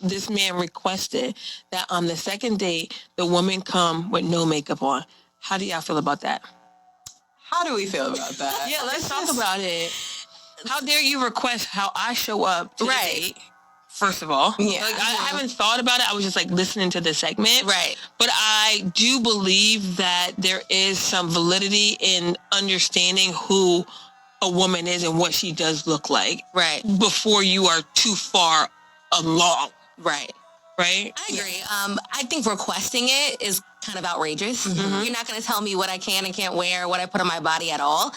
This man requested that on the second date, the woman come with no makeup on. How do y'all feel about that? How do we feel about that? Yeah, let's talk about it. How dare you request how I show up to the date? First of all, I haven't thought about it. I was just listening to the segment. Right. But I do believe that there is some validity in understanding who a woman is and what she does look like. Right. Before you are too far along. Right. Right? I agree. I think requesting it is kind of outrageous. Mm-hmm. You're not going to tell me what I can and can't wear, what I put on my body at all.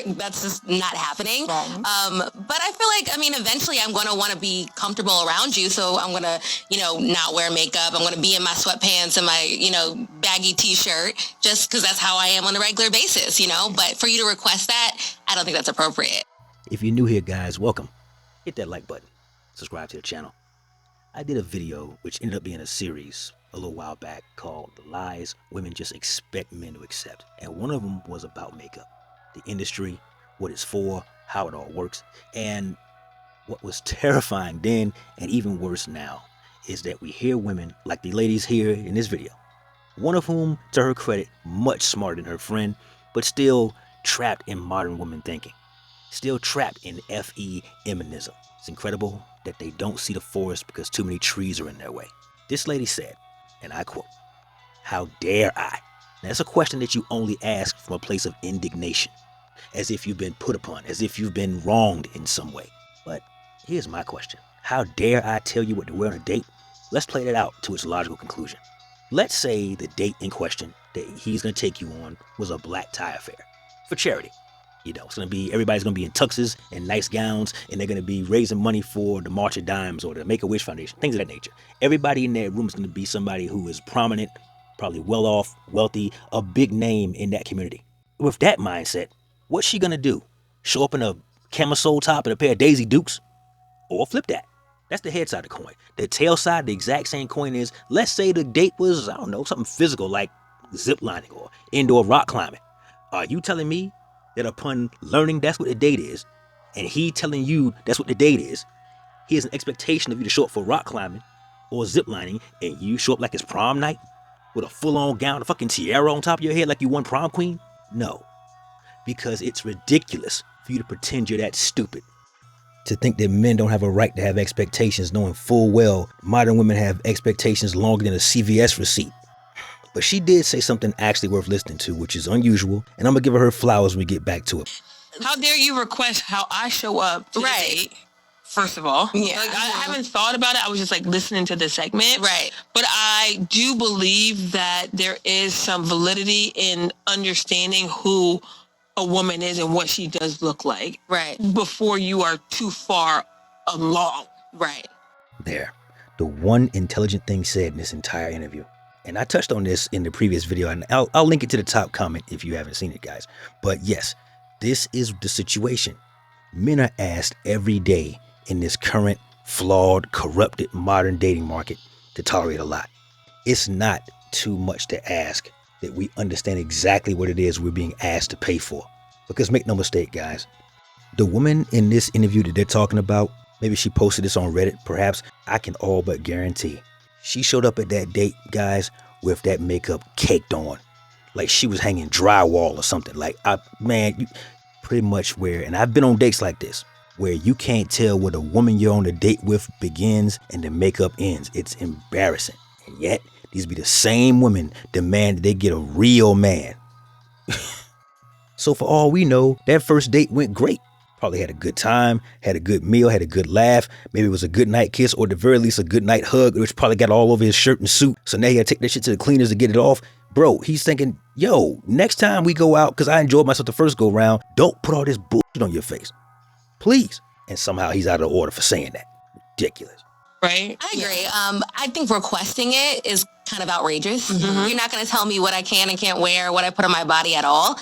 That's just not happening. Right. But I feel like, eventually I'm going to want to be comfortable around you. So I'm going to, not wear makeup. I'm going to be in my sweatpants and my, baggy t-shirt just because that's how I am on a regular basis, But for you to request that, I don't think that's appropriate. If you're new here, guys, welcome. Hit that like button. Subscribe to the channel. I did a video which ended up being a series a little while back called The Lies Women Just Expect Men to Accept. And one of them was about makeup, the industry, what it's for, how it all works. And what was terrifying then and even worse now is that we hear women like the ladies here in this video, one of whom, to her credit, much smarter than her friend, but still trapped in modern woman thinking, still trapped in feminism. It's incredible that they don't see the forest because too many trees are in their way. This lady said, and I quote, "How dare I?" Now, that's a question that you only ask from a place of indignation, as if you've been put upon, as if you've been wronged in some way. But here's my question. How dare I tell you what to wear on a date? Let's play that out to its logical conclusion. Let's say the date in question that he's going to take you on was a black tie affair for charity. It's going to be, everybody's going to be in tuxes and nice gowns, and they're going to be raising money for the March of Dimes or the Make-A-Wish Foundation, things of that nature. Everybody in that room is going to be somebody who is prominent, probably well off, wealthy, a big name in that community. With that mindset, what's she going to do? Show up in a camisole top and a pair of Daisy Dukes? Or flip that? That's the head side of the coin. The tail side, the exact same coin is, let's say the date was, I don't know, something physical like zip lining or indoor rock climbing. Are you telling me that upon learning that's what the date is, and he telling you that's what the date is, he has an expectation of you to show up for rock climbing or zip lining, and you show up like it's prom night with a full-on gown, a fucking tiara on top of your head like you won prom queen? No, because it's ridiculous for you to pretend you're that stupid. To think that men don't have a right to have expectations, knowing full well modern women have expectations longer than a CVS receipt. But she did say something actually worth listening to, which is unusual, and I'm going to give her flowers when we get back to it. How dare you request how I show up to the date? First of all. Yeah. I haven't thought about it. I was just listening to the segment. Right. But I do believe that there is some validity in understanding who a woman is and what she does look like. Right. Before you are too far along. Right. There. The one intelligent thing said in this entire interview. And I touched on this in the previous video, and I'll link it to the top comment if you haven't seen it, guys. But yes, this is the situation. Men are asked every day in this current, flawed, corrupted, modern dating market to tolerate a lot. It's not too much to ask that we understand exactly what it is we're being asked to pay for. Because make no mistake, guys, the woman in this interview that they're talking about, maybe she posted this on Reddit, perhaps, I can all but guarantee she showed up at that date, guys, with that makeup caked on. Like she was hanging drywall or something. You pretty much where, and I've been on dates like this, where you can't tell where the woman you're on a date with begins and the makeup ends. It's embarrassing. And yet, these be the same women demand that they get a real man. So for all we know, that first date went great. Probably had a good time, had a good meal, had a good laugh. Maybe it was a good night kiss or at the very least a good night hug, which probably got all over his shirt and suit. So now he got to take that shit to the cleaners to get it off. Bro, he's thinking, yo, next time we go out, because I enjoyed myself the first go round, don't put all this bullshit on your face. Please. And somehow he's out of order for saying that. Ridiculous. Right? I agree. I think requesting it is kind of outrageous. Mm-hmm. You're not going to tell me what I can and can't wear, what I put on my body at all.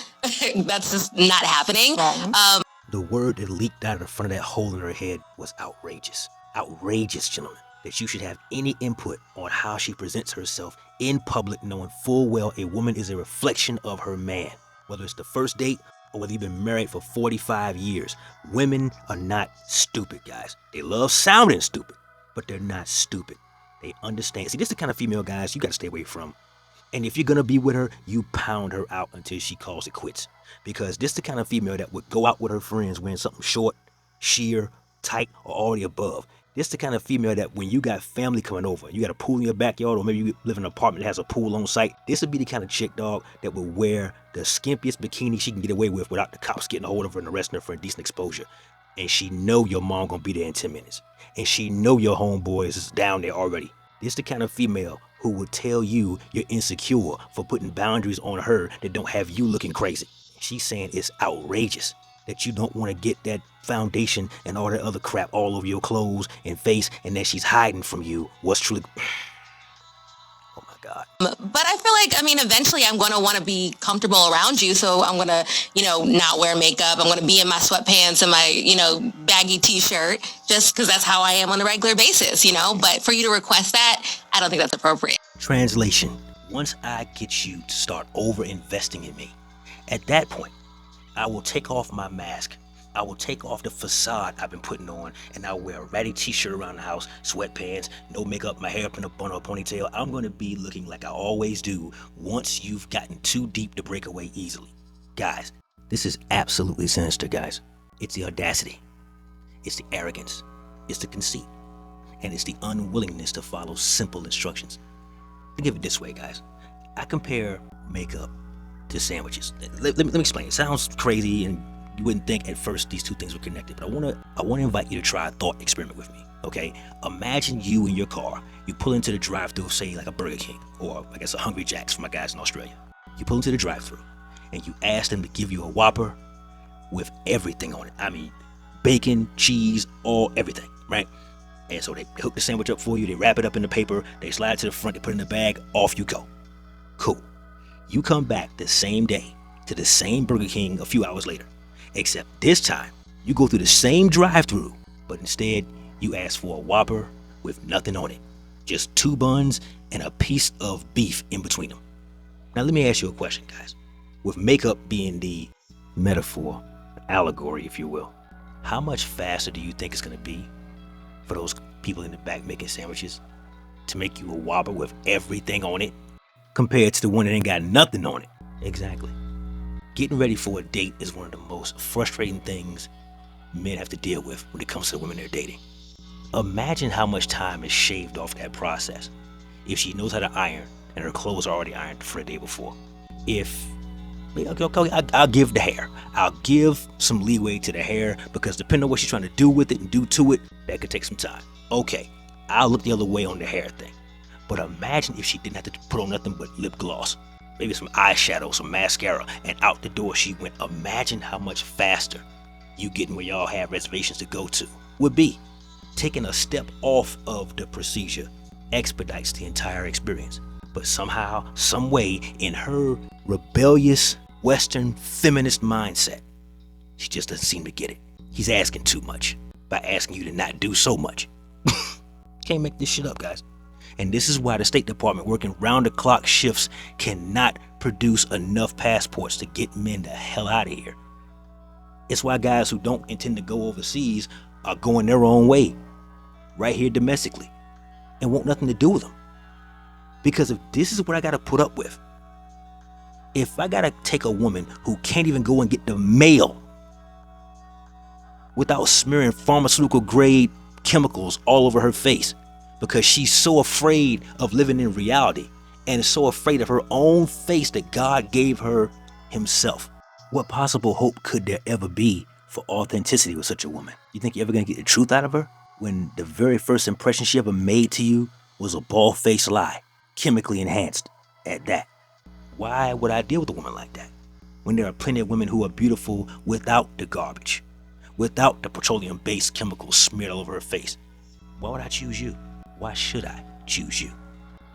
That's just not happening. Right. The word that leaked out of the front of that hole in her head was outrageous. Outrageous, gentlemen. That you should have any input on how she presents herself in public, knowing full well a woman is a reflection of her man. Whether it's the first date or whether you've been married for 45 years, women are not stupid, guys. They love sounding stupid, but they're not stupid. They understand. See, this is the kind of female, guys, you got to stay away from. And if you're going to be with her, you pound her out until she calls it quits. Because this is the kind of female that would go out with her friends wearing something short, sheer, tight, or all the above. This is the kind of female that when you got family coming over, you got a pool in your backyard, or maybe you live in an apartment that has a pool on site, this would be the kind of chick, dog, that would wear the skimpiest bikini she can get away with without the cops getting a hold of her and arresting her for indecent exposure. And she know your mom gonna be there in 10 minutes. And she know your homeboys is down there already. This is the kind of female who would tell you you're insecure for putting boundaries on her that don't have you looking crazy. She's saying it's outrageous that you don't want to get that foundation and all that other crap all over your clothes and face, and that she's hiding from you what's truly... Oh my God. But I feel like, I mean, eventually I'm going to want to be comfortable around you. So I'm going to, not wear makeup. I'm going to be in my sweatpants and my, baggy t-shirt just because that's how I am on a regular basis, But for you to request that, I don't think that's appropriate. Translation. Once I get you to start over-investing in me, at that point, I will take off my mask. I will take off the facade I've been putting on, and I'll wear a ratty t-shirt around the house, sweatpants, no makeup, my hair up in a bun or a ponytail. I'm going to be looking like I always do once you've gotten too deep to break away easily. Guys, this is absolutely sinister, guys. It's the audacity. It's the arrogance. It's the conceit. And it's the unwillingness to follow simple instructions. Think of it this way, guys. I compare makeup to sandwiches. Let me explain. It sounds crazy and you wouldn't think at first these two things were connected, but I want to invite you to try a thought experiment with me, okay? Imagine you in your car. You pull into the drive-thru, say like a Burger King, or I guess a Hungry Jack's for my guys in Australia. You pull into the drive-thru, and you ask them to give you a Whopper with everything on it. I mean, bacon, cheese, everything, right? And so they hook the sandwich up for you, they wrap it up in the paper, they slide it to the front, they put it in the bag, off you go. Cool. You come back the same day to the same Burger King a few hours later. Except this time, you go through the same drive-thru, but instead, you ask for a Whopper with nothing on it. Just 2 buns and a piece of beef in between them. Now, let me ask you a question, guys. With makeup being the metaphor, allegory, if you will, how much faster do you think it's going to be for those people in the back making sandwiches to make you a Whopper with everything on it compared to the one that ain't got nothing on it? Exactly. Getting ready for a date is one of the most frustrating things men have to deal with when it comes to the women they're dating. Imagine how much time is shaved off that process if she knows how to iron and her clothes are already ironed for the day before. I'll give the hair. I'll give some leeway to the hair because depending on what she's trying to do with it and do to it, that could take some time. Okay, I'll look the other way on the hair thing. But imagine if she didn't have to put on nothing but lip gloss. Maybe some eyeshadow, some mascara, and out the door she went. Imagine how much faster you getting where y'all have reservations to go to would be. Taking a step off of the procedure expedites the entire experience. But somehow, some way, in her rebellious Western feminist mindset, she just doesn't seem to get it. He's asking too much by asking you to not do so much. Can't make this shit up, guys. And this is why the State Department working round-the-clock shifts cannot produce enough passports to get men the hell out of here. It's why guys who don't intend to go overseas are going their own way, right here domestically, and want nothing to do with them. Because if this is what I gotta put up with, if I gotta take a woman who can't even go and get the mail without smearing pharmaceutical-grade chemicals all over her face, because she's so afraid of living in reality and is so afraid of her own face that God gave her himself. What possible hope could there ever be for authenticity with such a woman? You think you're ever going to get the truth out of her when the very first impression she ever made to you was a bald-faced lie, chemically enhanced at that? Why would I deal with a woman like that when there are plenty of women who are beautiful without the garbage, without the petroleum-based chemicals smeared all over her face? Why would I choose you? Why should I choose you?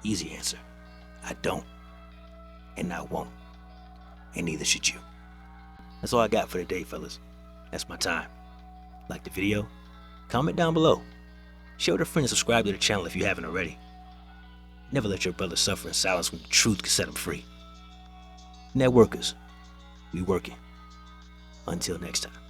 Easy answer. I don't. And I won't. And neither should you. That's all I got for today, fellas. That's my time. Like the video? Comment down below. Share with a friend and subscribe to the channel if you haven't already. Never let your brother suffer in silence when the truth can set him free. Networkers, we working. Until next time.